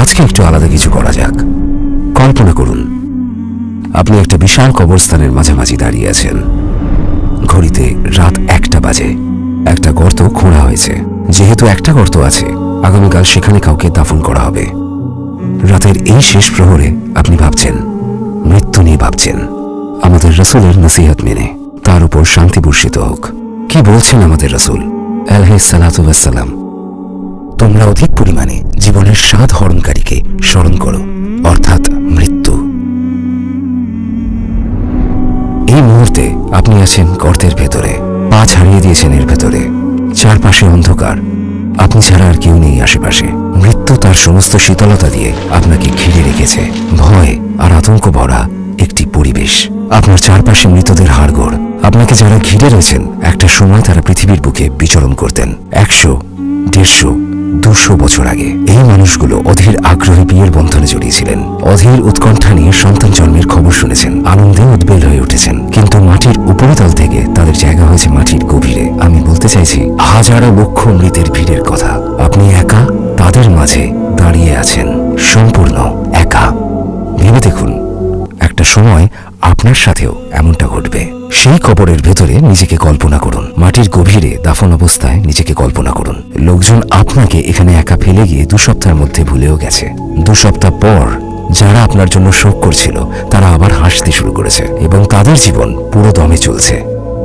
আজকে একটু আলাদা কিছু করা যাক। কল্পনা করুন আপনি একটা বিশাল কবরস্থানের মাঝামাঝি দাঁড়িয়ে আছেন। ঘড়িতে রাত 1টা বাজে। একটা গর্ত খোঁড়া হয়েছে। যেহেতু একটা গর্ত আছে, আগামীকাল সেখানে কাউকে দাফন করা হবে। রাতের এই শেষ প্রহরে আপনি ভাবছেন, মৃত্যু নিয়ে ভাবছেন। আমাদের রাসূলের নসিহত মেনে তার উপর শান্তি বর্ষিত হোক। কি বলছেন আমাদের রাসূল আলাইহিস সালাতু ওয়াস সালাম? তোমরা অধিক পরিমাণে জীবনের স্বাদ হরণকারীকে স্মরণ করো, অর্থাৎ মৃত্যু। এই মুহূর্তে আপনি আছেন গর্তের ভেতরে, পা ছাড়িয়ে দিয়েছেন এর ভেতরে। চারপাশে অন্ধকার, আপনি ছাড়া আর কেউ নেই আশেপাশে। মৃত্যু তার সমস্ত শীতলতা দিয়ে আপনাকে ঘিরে রেখেছে। ভয় আর আতঙ্ক ভরা একটি পরিবেশ। আপনার চারপাশে মৃতদের হাড়গোড়। আপনাকে যারা ঘিরে রয়েছেন, একটা সময় তারা পৃথিবীর বুকে বিচরণ করতেন 100, 150, 200 বছর আগে। এই মানুষগুলো অধীর আগ্রহে বিয়ের বন্ধনে জড়িয়েছিলেন, অধীর উৎকণ্ঠা নিয়ে সন্তান জন্মের খবর শুনেছেন, আনন্দে উদ্বেল হয়ে উঠেছেন। কিন্তু মাটির উপরিতল থেকে তাদের জায়গা হয়েছে মাটির গভীরে। আমি বলতে চাইছি, হাজারো লক্ষ মৃতের ভিড়ের কথা। আপনি একা তাদের মাঝে দাঁড়িয়ে আছেন, সম্পূর্ণ একা। ভেবে দেখুন, একটা সময় আপনার সাথেও এমনটা ঘটবে। সেই কবরের ভেতরে নিজেকে কল্পনা করুন, মাটির গভীরে দাফন অবস্থায় নিজেকে কল্পনা করুন। লোকজন আপনাকে এখানে একা ফেলে গিয়ে 2 সপ্তাহের মধ্যে ভুলেও গেছে। 2 সপ্তাহ পর যারা আপনার জন্য শোক করছিল, তারা আবার হাসতে শুরু করেছে এবং তাদের জীবন পুরো দমে চলছে।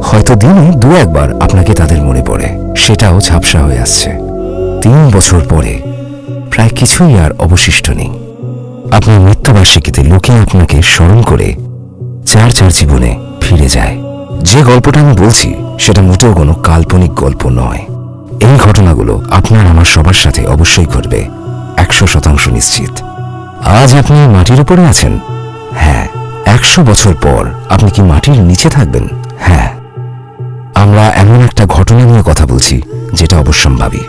হয়তো দিনে 2-1 বার আপনাকে তাদের মনে পড়ে, সেটাও ঝাপসা হয়ে আসছে। 3 বছর পরে প্রায় কিছুই আর অবশিষ্ট নেই। আপনার মৃত্যুবার্ষিকীতে লোকে আপনাকে স্মরণ করে যার জীবনে ফিরে যায়। যে গল্পটা আমি বলছি সেটা মোটেও কোনো কাল্পনিক গল্প নয়। এই ঘটনাগুলো আপনার আমার সবার সাথে অবশ্যই ঘটবে, 100% নিশ্চিত। আজ আপনি মাটির উপরে আছেন, হ্যাঁ। 100 বছর পর আপনি কি মাটির নিচে থাকবেন? হ্যাঁ। আমরা এমন একটা ঘটনা নিয়ে কথা বলছি যেটা অবশ্যম্ভাবী।